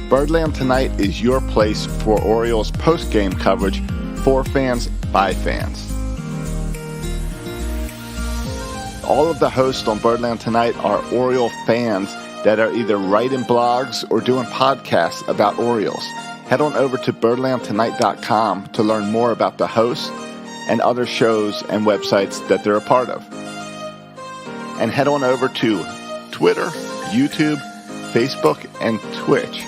Birdland Tonight is your place for Orioles post-game coverage for fans by fans. All of the hosts on Birdland Tonight are Oriole fans that are either writing blogs or doing podcasts about Orioles. Head on over to birdlandtonight.com to learn more about the hosts and other shows and websites that they're a part of. And head on over to Twitter, YouTube, Facebook, and Twitch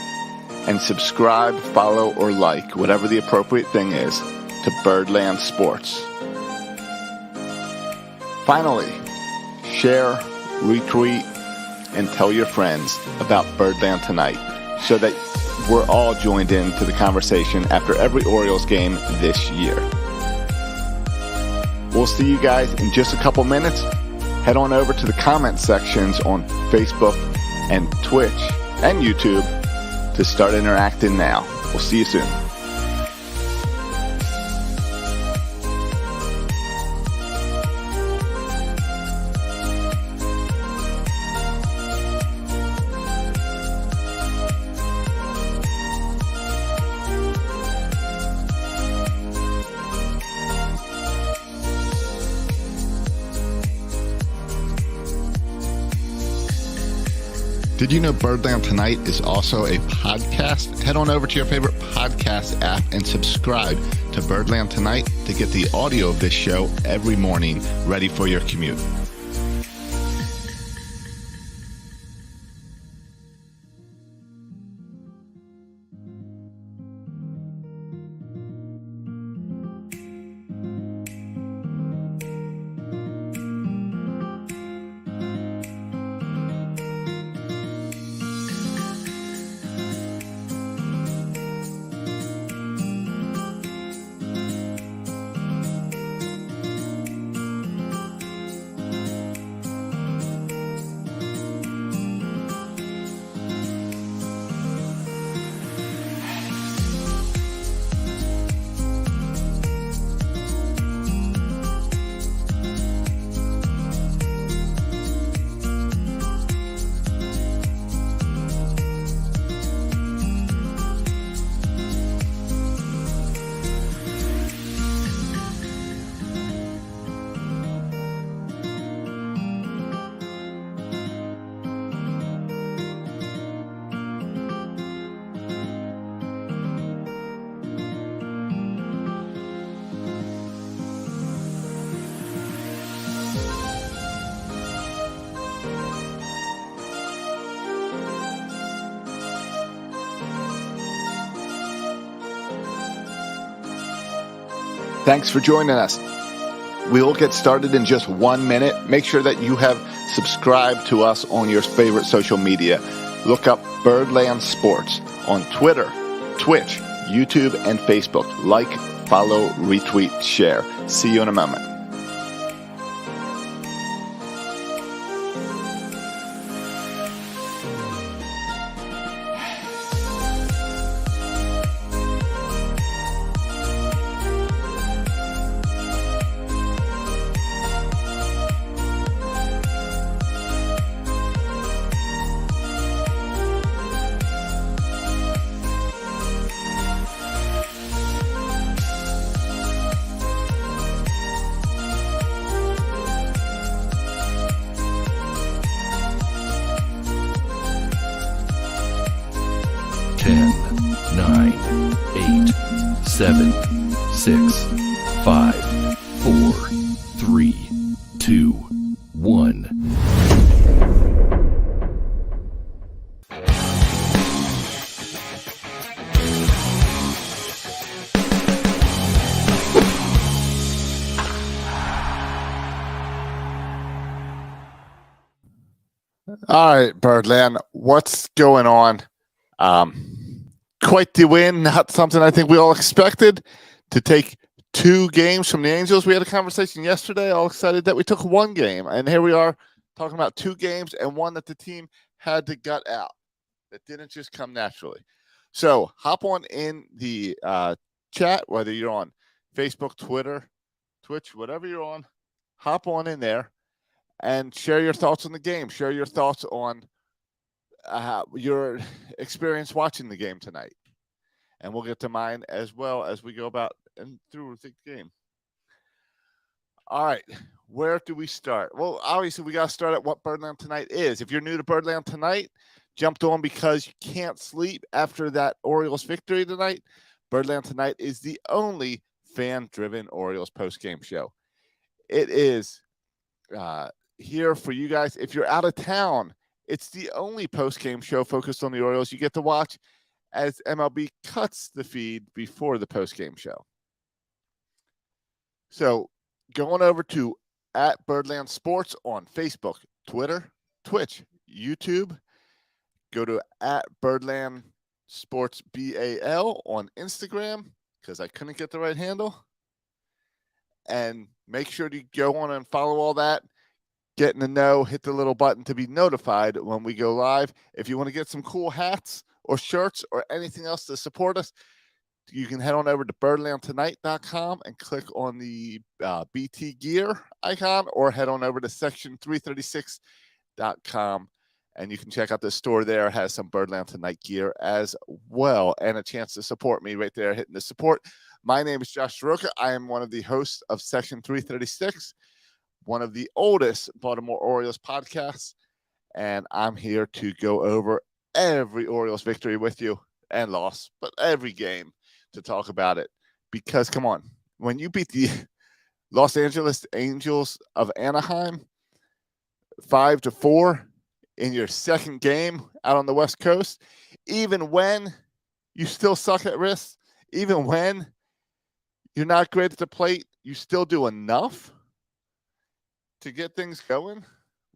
and subscribe, follow, or like, whatever the appropriate thing is, to Birdland Sports. Finally, share, retweet, and tell your friends about Birdland Tonight so that we're all joined into the conversation after every Orioles game this year. We'll see you guys in just a couple minutes. Head on over to the comment sections on Facebook and Twitch and YouTube to start interacting now. We'll see you soon. Did you know Birdland Tonight is also a podcast? Head on over to your favorite podcast app and subscribe to Birdland Tonight to get the audio of this show every morning ready for your commute. Thanks for joining us. We will get started in just 1 minute. Make sure that you have subscribed to us on your favorite social media. Look up Birdland Sports on Twitter, Twitch, YouTube, and Facebook. Like, follow, retweet, share. See you in a moment. Seven, six, five, four, three, two, one. All right, Birdland, what's going on? Quite the win, not something I think we all expected, to take 2 games from the Angels. We had a conversation yesterday, all excited that we took 1 game, and here we are talking about 2 games and one that the team had to gut out. That didn't just come naturally. So hop on in the chat, whether you're on Facebook, Twitter, Twitch, whatever you're on, hop on in there and share your thoughts on the game. Share your thoughts on your experience watching the game tonight. And we'll get to mine as well as we go about and through the game. All right, where do we start? Well, obviously, we got to start at what Birdland Tonight is. If you're new to Birdland Tonight, jumped on because you can't sleep after that Orioles victory tonight, Birdland Tonight is the only fan-driven Orioles post-game show. It is here for you guys. If you're out of town, it's the only post-game show focused on the Orioles you get to watch as MLB cuts the feed before the post-game show. So going over to at Birdland Sports on Facebook, Twitter, Twitch, YouTube. Go to at Birdland Sports BAL on Instagram because I couldn't get the right handle. And make sure to go on and follow all that. Get in the know, hit the little button to be notified when we go live. If you want to get some cool hats or shirts or anything else to support us, you can head on over to birdlandtonight.com and click on the BT gear icon, or head on over to section336.com and you can check out the store there. It has some Birdland Tonight gear as well and a chance to support me right there hitting the support. My name is Josh Soroka. I am one of the hosts of Section 336, one of the oldest Baltimore Orioles podcasts, and I'm here to go over every Orioles victory with you and loss, but every game to talk about it. Because, come on, when you beat the Los Angeles Angels of Anaheim 5-4 in your second game out on the West Coast, even when you still suck at wrist, even when you're not great at the plate, you still do enough to get things going.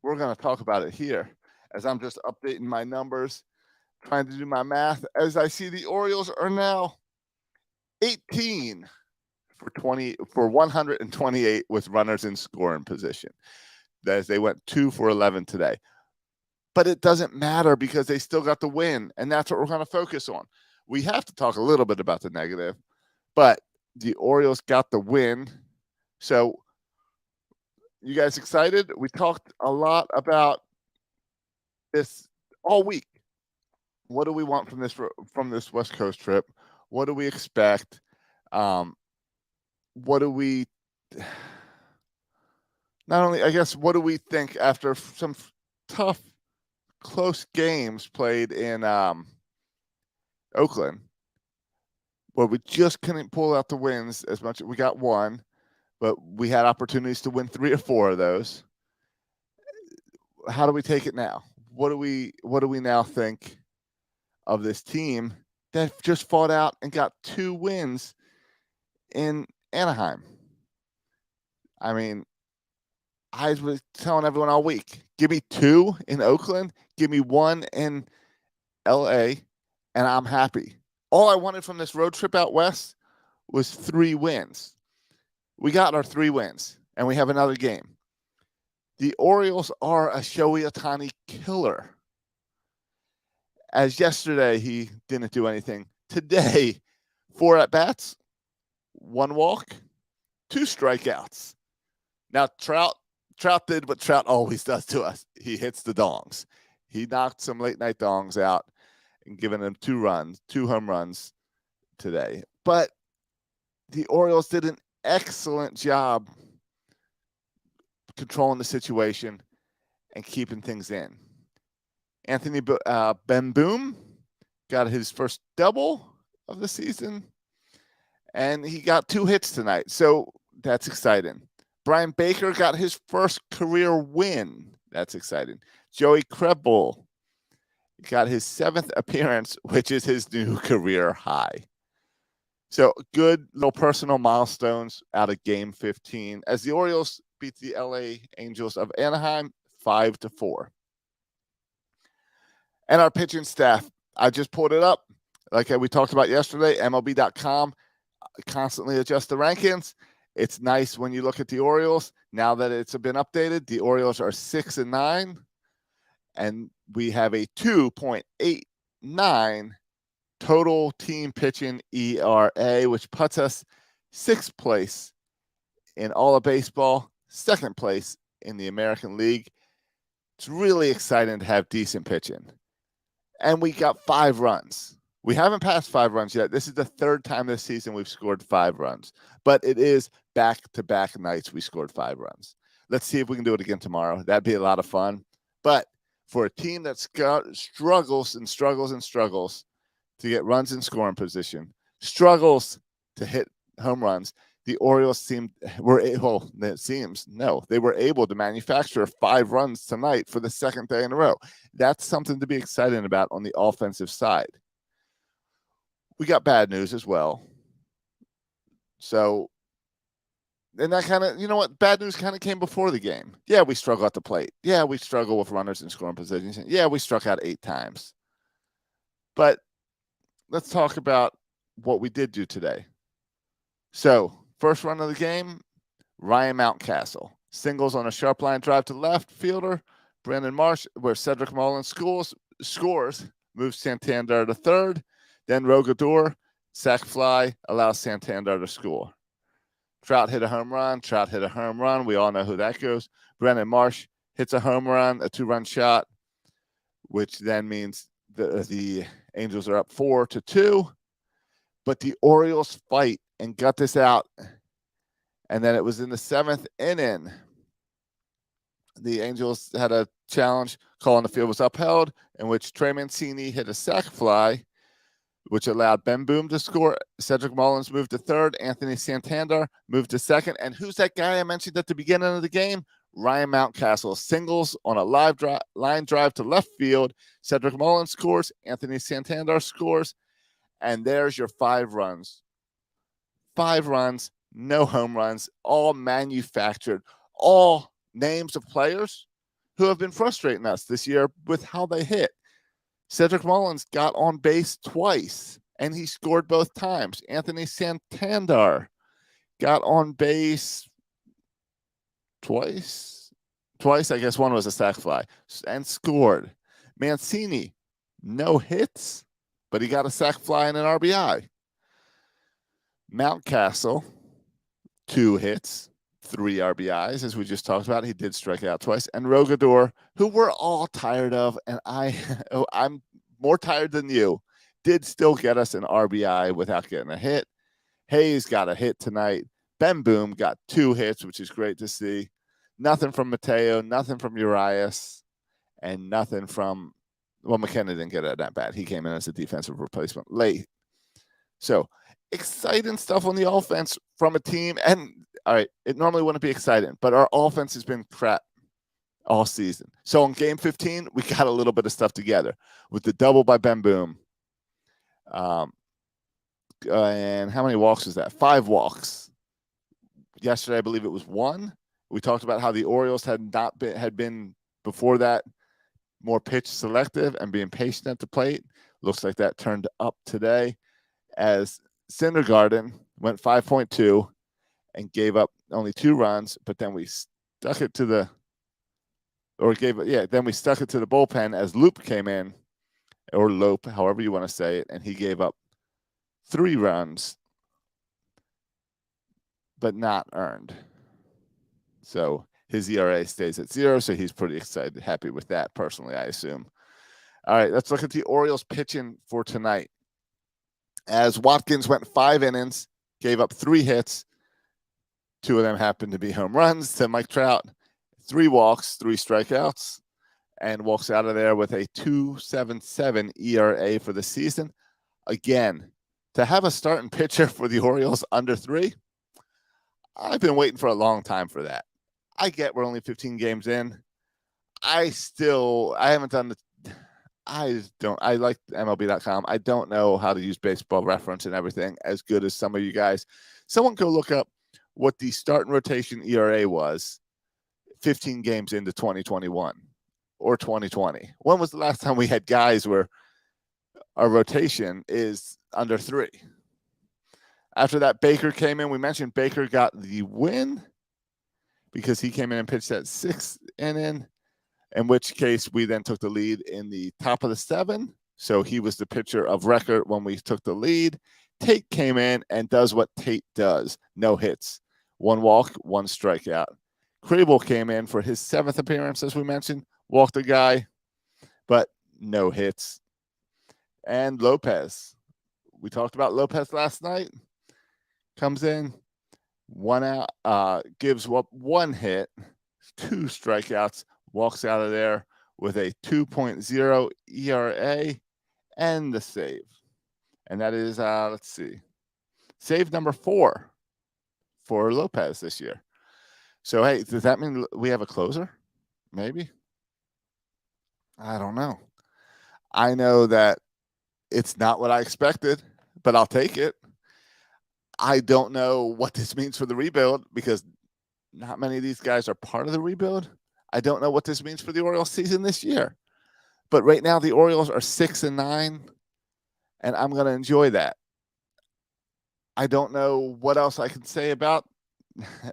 We're going to talk about it here as I'm just updating my numbers, trying to do my math, as I see the Orioles are now 18 for 128 with runners in scoring position, as they went 2 for 11 today. But it doesn't matter because they still got the win, and that's what we're going to focus on. We have to talk a little bit about the negative, but the Orioles got the win. So you guys excited? We talked a lot about this all week. What do we want from this West Coast trip? What do we expect? What do we not only, I guess, what do we think after some tough, close games played in Oakland, where we just couldn't pull out the wins as much? We got one, but we had opportunities to win 3 or 4 of those. How do we take it now? What do we now think of this team that just fought out and got 2 wins in Anaheim? I mean, I was telling everyone all week, give me 2 in Oakland, give me 1 in LA, and I'm happy. All I wanted from this road trip out west was 3 wins. We got our 3 wins, and we have another game. The Orioles are a Shohei Ohtani killer. As yesterday, he didn't do anything. Today, 4 at-bats, 1 walk, 2 strikeouts. Now, Trout did what Trout always does to us. He hits the dongs. He knocked some late-night dongs out and given them 2 home runs today. But the Orioles did an excellent job controlling the situation and keeping things in. Anthony Bemboom got his first double of the season, and he got 2 hits tonight, so that's exciting. Brian Baker got his first career win. That's exciting. Joey Krebel got his 7th appearance, which is his new career high. So good little personal milestones out of Game 15 as the Orioles beat the LA Angels of Anaheim 5-4. And our pitching staff, I just pulled it up. Like we talked about yesterday, MLB.com constantly adjusts the rankings. It's nice when you look at the Orioles. Now that it's been updated, the Orioles are 6-9, and we have a 2.89 total team pitching ERA, which puts us 6th place in all of baseball, 2nd place in the American League. It's really exciting to have decent pitching. and we got 5 runs. We haven't passed 5 runs yet. This is the 3rd time this season we've scored 5 runs, but it is back-to-back nights we scored 5 runs. Let's see if we can do it again tomorrow. That'd be a lot of fun. But for a team that struggles and struggles and struggles to get runs in scoring position, struggles to hit home runs, the Orioles they were able to manufacture 5 runs tonight for the 2nd day in a row. That's something to be excited about on the offensive side. We got bad news as well. So, and that kind of, you know what, bad news kind of came before the game. Yeah, we struggle at the plate. Yeah, we struggle with runners in scoring positions. Yeah, we struck out 8 times. But let's talk about what we did do today. So, first run of the game, Ryan Mountcastle. Singles on a sharp line drive to left fielder, Brandon Marsh, where Cedric Mullins scores, moves Santander to third. Then Rogador, sac fly, allows Santander to score. Trout hit a home run. We all know who that goes. Brandon Marsh hits a home run, a 2-run shot, which then means the Angels are up 4-2. But the Orioles fight and gut this out. And then it was in the 7th inning. The Angels had a challenge. Call on the field was upheld, in which Trey Mancini hit a sac fly, which allowed Ben Boom to score. Cedric Mullins moved to third. Anthony Santander moved to second. And who's that guy I mentioned at the beginning of the game? Ryan Mountcastle. Singles on a line drive to left field. Cedric Mullins scores. Anthony Santander scores. And there's your 5 runs. 5 runs, no home runs, all manufactured, all names of players who have been frustrating us this year with how they hit. Cedric Mullins got on base twice, and he scored both times. Anthony Santander got on base twice. I guess one was a sac fly, and scored. Mancini, no hits, but he got a sac fly and an RBI. Mountcastle, 2 hits, 3 RBIs, as we just talked about. He did strike out twice. And Rogador, who we're all tired of, and I'm more tired than you, did still get us an RBI without getting a hit. Hayes got a hit tonight. Ben Boom got 2 hits, which is great to see. Nothing from Mateo, nothing from Urias, and nothing from, well, McKenna didn't get it that bad. He came in as a defensive replacement late. So, exciting stuff on the offense from a team. And, all right, it normally wouldn't be exciting, but our offense has been crap all season. So, in Game 15, we got a little bit of stuff together with the double by Ben Boom. And how many walks was that? 5 walks. Yesterday, I believe it was 1. We talked about how the Orioles had been before that more pitch selective and being patient at the plate. Looks like that turned up today as Syndergaard went 5.2 and gave up only 2 runs, but then we stuck it to the bullpen as Loop came in, or Lope, however you want to say it, and he gave up 3 runs, but not earned. So his ERA stays at 0, so he's pretty excited, happy with that personally, I assume. All right, let's look at the Orioles pitching for tonight. As Watkins went 5 innings, gave up 3 hits. 2 of them happened to be home runs to Mike Trout. 3 walks, 3 strikeouts, and walks out of there with a 2.77 ERA for the season. Again, to have a starting pitcher for the Orioles under 3, I've been waiting for a long time for that. I get we're only 15 games in. I haven't done I like MLB.com. I don't know how to use Baseball Reference and everything as good as some of you guys. Someone go look up what the start and rotation ERA was 15 games into 2021 or 2020. When was the last time we had guys where our rotation is under 3? After that, Baker came in. We mentioned Baker got the win because he came in and pitched that 6th inning, in which case we then took the lead in the top of the 7. So he was the pitcher of record when we took the lead. Tate came in and does what Tate does. No hits. 1 walk, 1 strikeout. Crable came in for his 7th appearance, as we mentioned. Walked a guy, but no hits. And Lopez. We talked about Lopez last night. Comes in, 1 out, gives up 1 hit, 2 strikeouts, walks out of there with a 2.0 ERA and the save. And that is, let's see, save number 4 for Lopez this year. So, hey, does that mean we have a closer? Maybe. I don't know. I know that it's not what I expected, but I'll take it. I don't know what this means for the rebuild because not many of these guys are part of the rebuild. I don't know what this means for the Orioles season this year. But right now the Orioles are 6-9, and I'm going to enjoy that. I don't know what else I can say about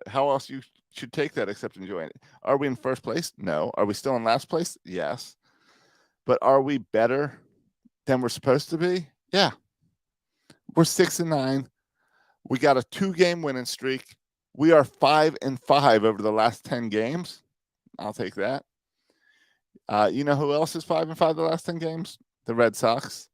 how else you should take that except enjoying it. Are we in first place? No. Are we still in last place? Yes. But are we better than we're supposed to be? Yeah. We're 6-9. We got a 2-game winning streak. We are 5-5 over the last 10 games. I'll take that. You know who else is 5-5 the last 10 games? The Red Sox.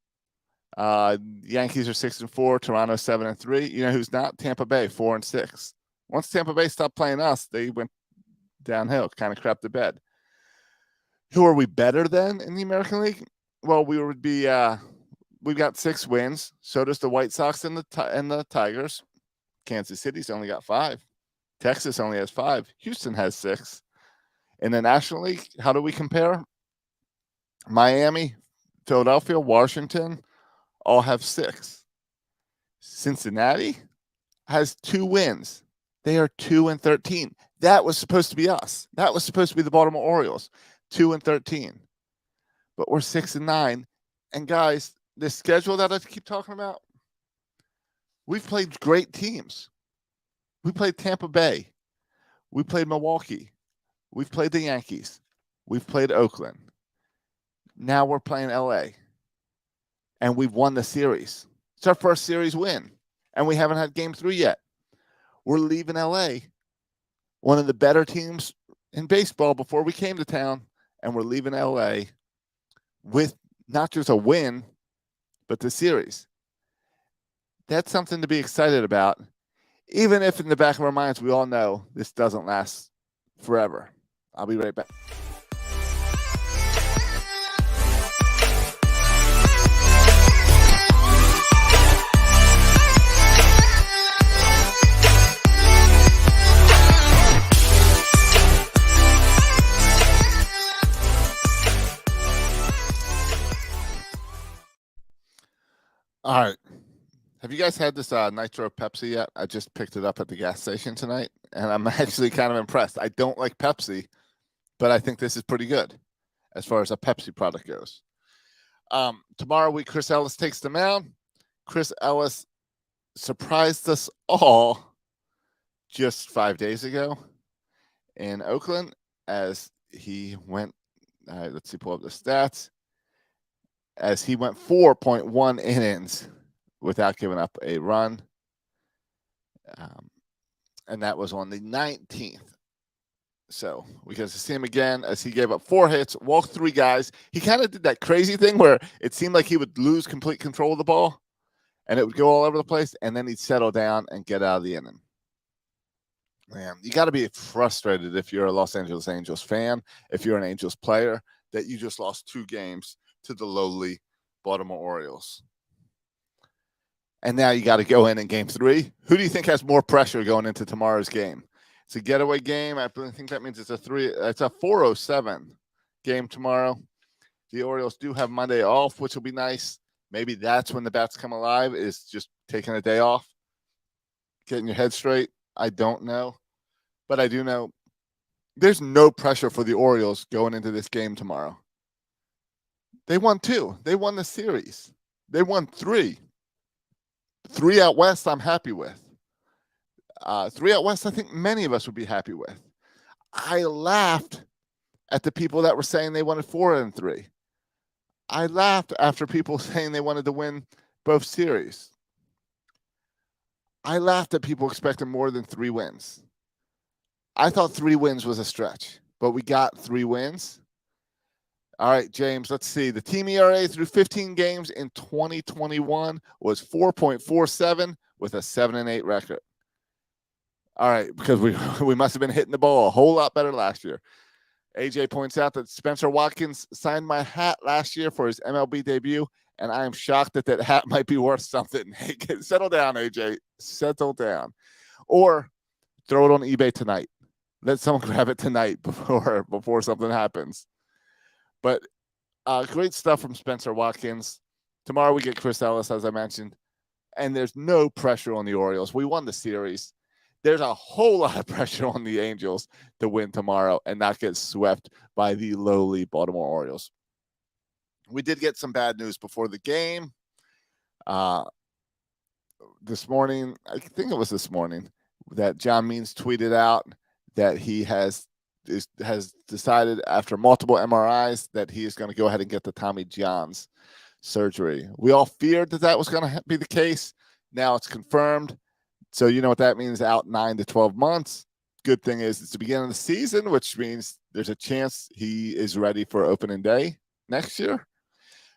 Yankees are 6-4. Toronto 7-3. You know who's not? Tampa Bay 4-6. Once Tampa Bay stopped playing us, they went downhill, kind of crapped the bed. Who are we better than in the American League? Well, we would be. We've got 6 wins. So does the White Sox and the Tigers. Kansas City's only got 5. Texas only has 5. Houston has 6. In the National League, how do we compare? Miami, Philadelphia, Washington all have 6. Cincinnati has 2 wins. They are 2-13. That was supposed to be us. That was supposed to be the Baltimore Orioles, 2-13. But we're 6-9. And guys, this schedule that I keep talking about, we've played great teams. We played Tampa Bay. We played Milwaukee. We've played the Yankees. We've played Oakland. Now we're playing LA. And we've won the series. It's our first series win. And we haven't had game 3 yet. We're leaving LA, one of the better teams in baseball before we came to town. And we're leaving LA with not just a win, but the series. That's something to be excited about, even if in the back of our minds we all know this doesn't last forever. I'll be right back. All right. Have you guys had this Nitro Pepsi yet? I just picked it up at the gas station tonight, and I'm actually kind of impressed. I don't like Pepsi, but I think this is pretty good as far as a Pepsi product goes. Tomorrow, Chris Ellis takes the mound. Chris Ellis surprised us all just 5 days ago in Oakland as he went, let's see, pull up the stats, as he went 4.1 innings without giving up a run. And that was on the 19th. So we get to see him again as he gave up 4 hits, walked 3 guys. He kind of did that crazy thing where it seemed like he would lose complete control of the ball and it would go all over the place, and then he'd settle down and get out of the inning. Man, you got to be frustrated if you're a Los Angeles Angels fan, if you're an Angels player, that you just lost 2 games to the lowly Baltimore Orioles. And now you got to go in game 3. Who do you think has more pressure going into tomorrow's game? It's a getaway game. I think that means it's a 4:07 game tomorrow. The Orioles do have Monday off, which will be nice. Maybe that's when the bats come alive, is just taking a day off, getting your head straight. I don't know. But I do know there's no pressure for the Orioles going into this game tomorrow. They won 2. They won the series. They won 3. 3 out west, I'm happy with. 3 out west, I think many of us would be happy with. I laughed at the people that were saying they wanted 4-3. I laughed after people saying they wanted to win both series. I laughed at people expecting more than 3 wins. I thought 3 wins was a stretch, but we got 3 wins. All right, James, let's see. The team ERA through 15 games in 2021 was 4.47 with a 7-8 record. All right, because we must have been hitting the ball a whole lot better last year. AJ points out that Spencer Watkins signed my hat last year for his MLB debut, and I am shocked that that hat might be worth something. Hey, settle down, AJ. Settle down. Or throw it on eBay tonight. Let someone grab it tonight before something happens. But great stuff from Spencer Watkins. Tomorrow we get Chris Ellis, as I mentioned, and there's no pressure on the Orioles. We won the series. There's a whole lot of pressure on the Angels to win tomorrow and not get swept by the lowly Baltimore Orioles. We did get some bad news before the game. This morning, I think it was this morning, that John Means tweeted out that he has decided after multiple MRIs that he is going to go ahead and get the Tommy John's surgery. We all feared that was going to be the case. Now it's confirmed. So you know what that means, out 9 to 12 months. Good thing is it's the beginning of the season, which means there's a chance he is ready for opening day next year.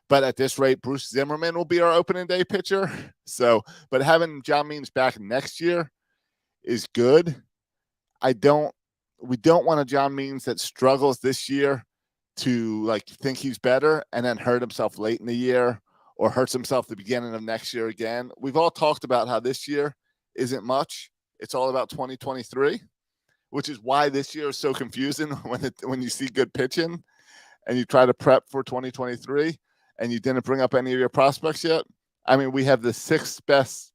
But at this rate, Bruce Zimmerman will be our opening day pitcher. So, but having John Means back next year is good. We don't want a John Means that struggles this year to think he's better and then hurt himself late in the year or hurts himself the beginning of next year again. We've all talked about how this year isn't much. It's all about 2023, which is why this year is so confusing when you see good pitching and you try to prep for 2023 and you didn't bring up any of your prospects yet. I mean, we have the 6th best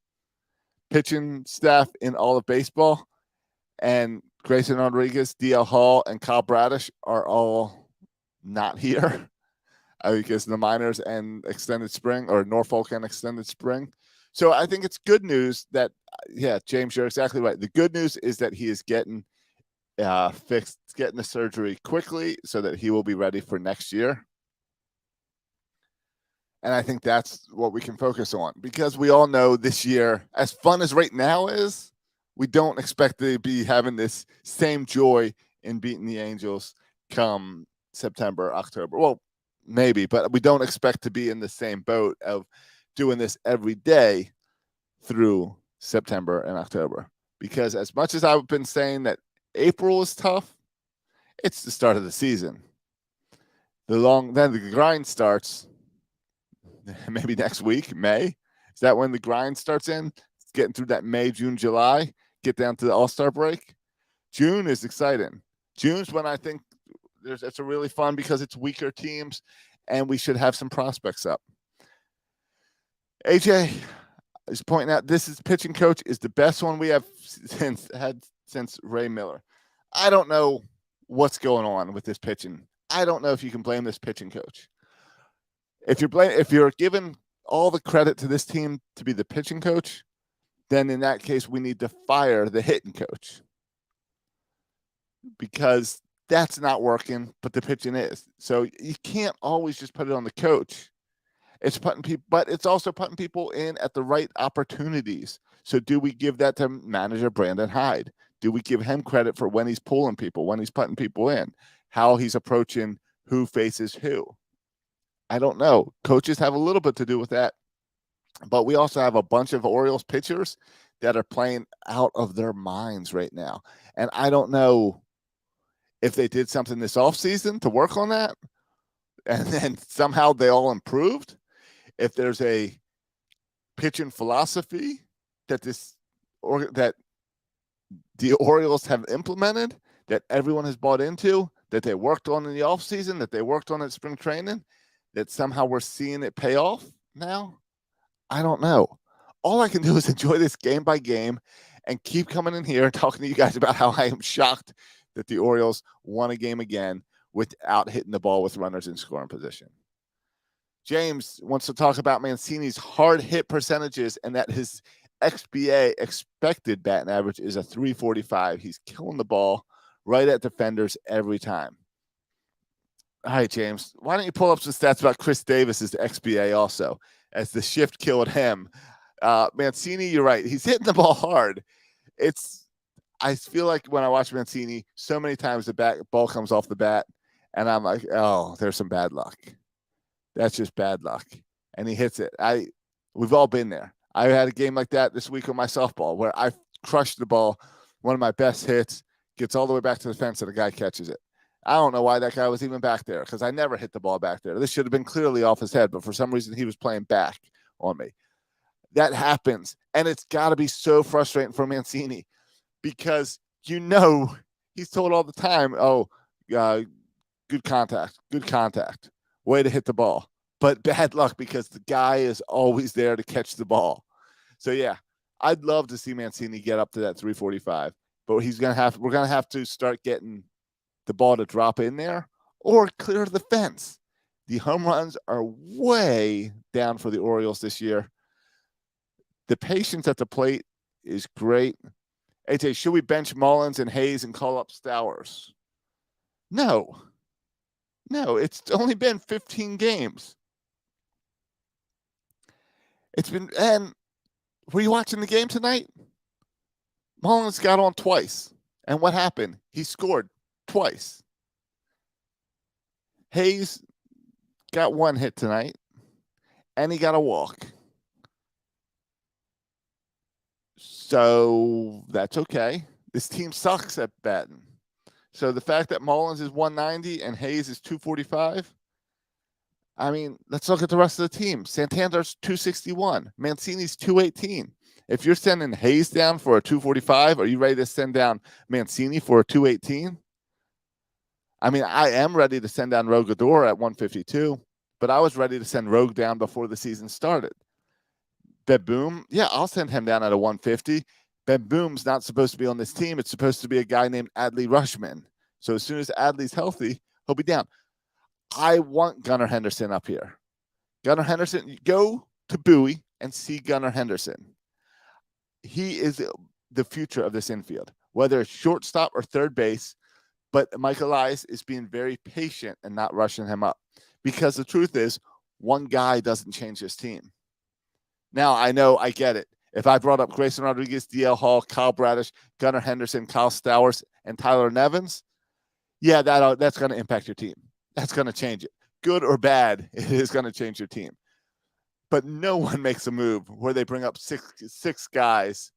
pitching staff in all of baseball, and Grayson Rodriguez, DL Hall, and Kyle Bradish are all not here because the minors and extended spring, or Norfolk and extended spring. So I think it's good news that, James, you're exactly right. The good news is that he is getting fixed, getting the surgery quickly so that he will be ready for next year. And I think that's what we can focus on, because we all know this year, as fun as right now is, we don't expect to be having this same joy in beating the Angels come September, October. Well, maybe, but we don't expect to be in the same boat of doing this every day through September and October. Because as much as I've been saying that April is tough, it's the start of the season. Then the grind starts maybe next week, May. Is that when the grind starts in? It's getting through that May, June, July, get down to the All-Star break. June is exciting. June's when I think it's a really fun, because it's weaker teams and we should have some prospects up. AJ is pointing out this pitching coach is the best one we have since Ray Miller. I don't know what's going on with this pitching. I don't know if you can blame this pitching coach. If you're giving all the credit to this team to be the pitching coach, then in that case we need to fire the hitting coach, because that's not working, but the pitching is. So you can't always just put it on the coach. It's also putting people in at the right opportunities. So do we give that to manager Brandon Hyde? Do we give him credit for when he's pulling people, when he's putting people in, how he's approaching who faces who? I don't know. Coaches have a little bit to do with that. But we also have a bunch of Orioles pitchers that are playing out of their minds right now. And I don't know if they did something this offseason to work on that, and then somehow they all improved. If there's a pitching philosophy that the Orioles have implemented, that everyone has bought into, that they worked on in the offseason, that they worked on at spring training, that somehow we're seeing it pay off now, I don't know. All I can do is enjoy this game by game and keep coming in here and talking to you guys about how I am shocked that the Orioles won a game again without hitting the ball with runners in scoring position. James wants to talk about Mancini's hard hit percentages and that his XBA, expected batting average, is a 345. He's killing the ball right at defenders every time. All right, James, why don't you pull up some stats about Chris Davis's XBA also, as the shift killed him. Mancini, you're right. He's hitting the ball hard. I feel like when I watch Mancini, so many times the ball comes off the bat And I'm like, oh, there's some bad luck. That's just bad luck. And he hits it. We've all been there. I had a game like that this week with my softball where I crushed the ball, one of my best hits, gets all the way back to the fence and the guy catches it. I don't know why that guy was even back there because I never hit the ball back there. This should have been clearly off his head, but for some reason he was playing back on me. That happens, and it's got to be so frustrating for Mancini because he's told all the time, oh, good contact, way to hit the ball. But bad luck because the guy is always there to catch the ball. So, yeah, I'd love to see Mancini get up to that 345, but we're going to have to start getting the ball to drop in there or clear the fence. The home runs are way down for the Orioles this year. The patience at the plate is great. AJ, should we bench Mullins and Hayes and call up Stowers? No, it's only been 15 games. And were you watching the game tonight? Mullins got on twice. And what happened? He scored twice. Hayes got one hit tonight, and he got a walk. So that's okay. This team sucks at batting. So the fact that Mullins is 190 and Hayes is 245, I mean, let's look at the rest of the team. Santander's 261. Mancini's 218. If you're sending Hayes down for a 245, are you ready to send down Mancini for a 218? I mean, I am ready to send down Rogador at 152, but I was ready to send Rogue down before the season started. Beboom, yeah, I'll send him down at a 150. Beboom's not supposed to be on this team. It's supposed to be a guy named Adley Rushman. So as soon as Adley's healthy, he'll be down. I want Gunnar Henderson up here. Gunnar Henderson, go to Bowie and see Gunnar Henderson. He is the future of this infield, whether it's shortstop or third base. But Michael Elias is being very patient and not rushing him up because the truth is one guy doesn't change this team. Now, I know, I get it. If I brought up Grayson Rodriguez, DL Hall, Kyle Bradish, Gunnar Henderson, Kyle Stowers, and Tyler Nevins, yeah, that's going to impact your team. That's going to change it. Good or bad, it is going to change your team. But no one makes a move where they bring up six guys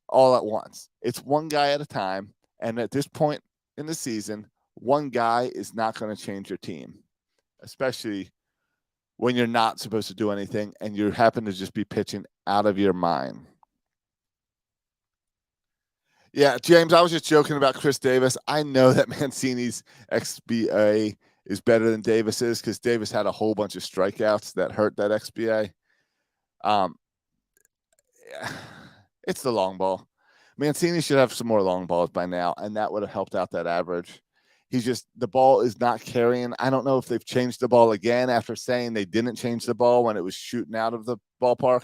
all at once. It's one guy at a time. And at this point in the season, one guy is not going to change your team, especially when you're not supposed to do anything and you happen to just be pitching out of your mind. Yeah, James, I was just joking about Chris Davis. I know that Mancini's XBA is better than Davis's because Davis had a whole bunch of strikeouts that hurt that XBA. It's the long ball. Mancini should have some more long balls by now, and that would have helped out that average. The ball is not carrying. I don't know if they've changed the ball again after saying they didn't change the ball when it was shooting out of the ballpark.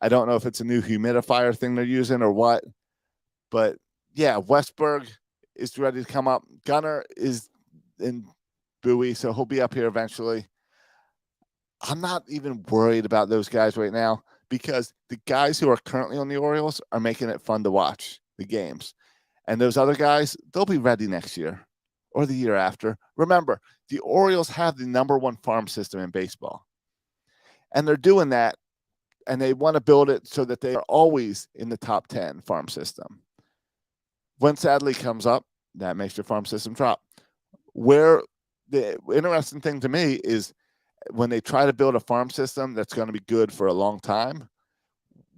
I don't know if it's a new humidifier thing they're using or what. But, yeah, Westberg is ready to come up. Gunnar is in Bowie, so he'll be up here eventually. I'm not even worried about those guys right now because the guys who are currently on the Orioles are making it fun to watch the games. And those other guys, they'll be ready next year or the year after. Remember, the Orioles have the number one farm system in baseball. And they're doing that, and they want to build it so that they are always in the top 10 farm system. When Adley comes up, that makes your farm system drop. Where the interesting thing to me is when they try to build a farm system that's going to be good for a long time,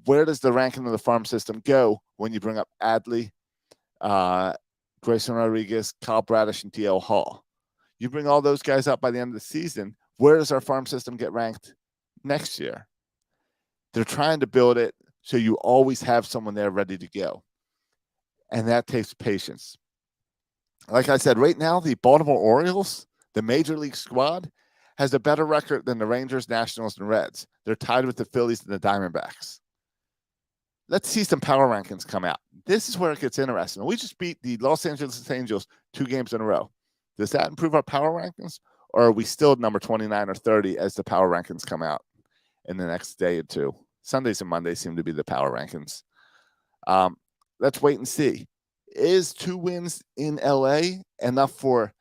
where does the ranking of the farm system go when you bring up Adley, Grayson Rodriguez, Kyle Bradish, and DL Hall? You bring all those guys up by the end of the season, where does our farm system get ranked next year? They're trying to build it so you always have someone there ready to go. And that takes patience. Like I said, right now, the Baltimore Orioles, the Major League squad, has a better record than the Rangers, Nationals, and Reds. They're tied with the Phillies and the Diamondbacks. Let's see some power rankings come out. This is where it gets interesting. We just beat the Los Angeles Angels 2 games in a row. Does that improve our power rankings? Or are we still number 29 or 30 as the power rankings come out in the next day or two? Sundays and Mondays seem to be the power rankings. Let's wait and see. Is 2 wins in LA enough for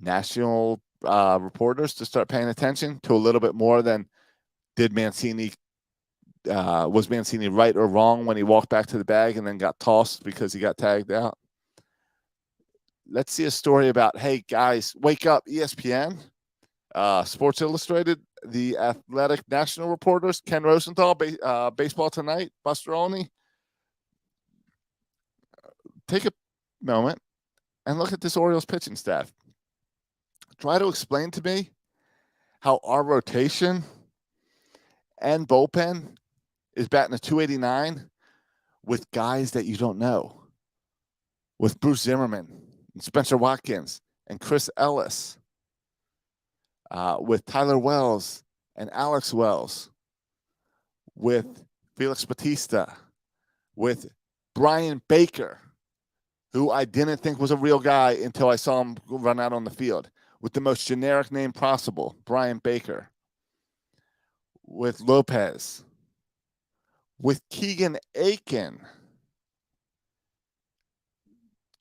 national reporters to start paying attention to a little bit more than was Mancini right or wrong when he walked back to the bag and then got tossed because he got tagged out. Let's see a story about, hey, guys, wake up, ESPN, Sports Illustrated, the Athletic national reporters, Ken Rosenthal, Baseball Tonight, Buster Olney. Take a moment and look at this Orioles pitching staff. Try to explain to me how our rotation and bullpen is batting a 289 with guys that you don't know, with Bruce Zimmerman and Spencer Watkins and Chris Ellis, with Tyler Wells and Alex Wells, with Felix Bautista, with Brian Baker, who I didn't think was a real guy until I saw him run out on the field, with the most generic name possible, Brian Baker, with Lopez, with Keegan Aiken.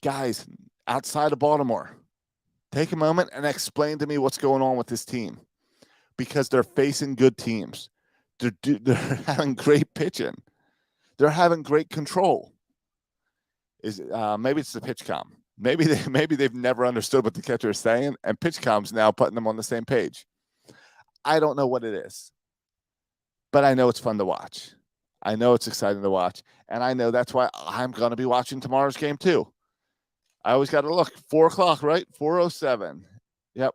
Guys, outside of Baltimore, take a moment and explain to me what's going on with this team, because they're facing good teams. They're having great pitching. They're having great control. Maybe it's the pitch com. Maybe they've never understood what the catcher is saying, and pitch com's now putting them on the same page. I don't know what it is, but I know it's fun to watch. I know it's exciting to watch, and I know that's why I'm going to be watching tomorrow's game too. I always got to look. 4 o'clock, right? 4:07. Yep.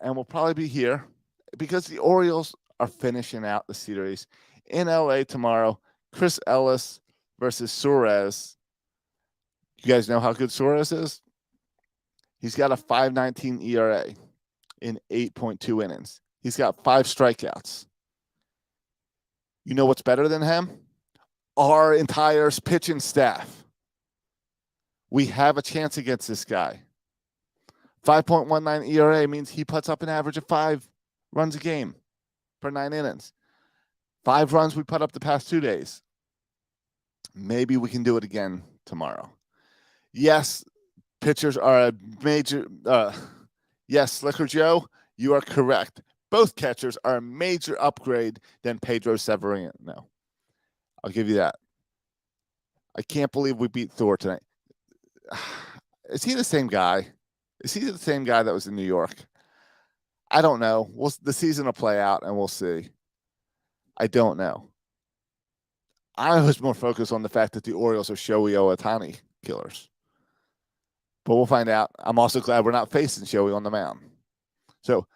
And we'll probably be here because the Orioles are finishing out the series in LA tomorrow. Chris Ellis versus Suarez. You guys know how good Suarez is? He's got a 5.19 ERA in 8.2 innings. He's got 5 strikeouts. You know what's better than him? Our entire pitching staff. We have a chance against this guy. 5.19 ERA means he puts up an average of 5 runs a game per 9 innings. 5 runs we put up the past 2 days. Maybe we can do it again tomorrow. Yes, pitchers are a major. Yes, Slicker Joe, you are correct. Both catchers are a major upgrade than Pedro Severino. I'll give you that. I can't believe we beat Thor tonight. Is he the same guy? Is he the same guy that was in New York? I don't know. The season will play out, and we'll see. I don't know. I was more focused on the fact that the Orioles are Shohei Ohtani killers. But we'll find out. I'm also glad we're not facing Shohei on the mound. So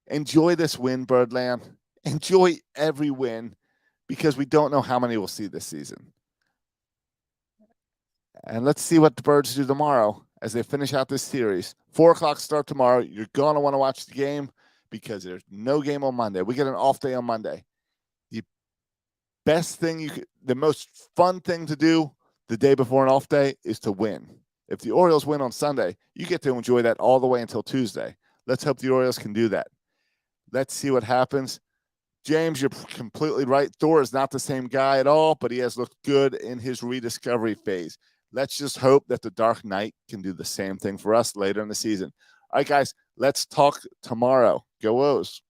enjoy this win, Birdland. Enjoy every win, because we don't know how many we'll see this season. And let's see what the Birds do tomorrow as they finish out this series. 4 o'clock start tomorrow. You're going to want to watch the game because there's no game on Monday. We get an off day on Monday. The most fun thing to do the day before an off day is to win. If the Orioles win on Sunday, you get to enjoy that all the way until Tuesday. Let's hope the Orioles can do that. Let's see what happens. James, you're completely right. Thor is not the same guy at all, but he has looked good in his rediscovery phase. Let's just hope that the Dark Knight can do the same thing for us later in the season. All right, guys, let's talk tomorrow. Go O's.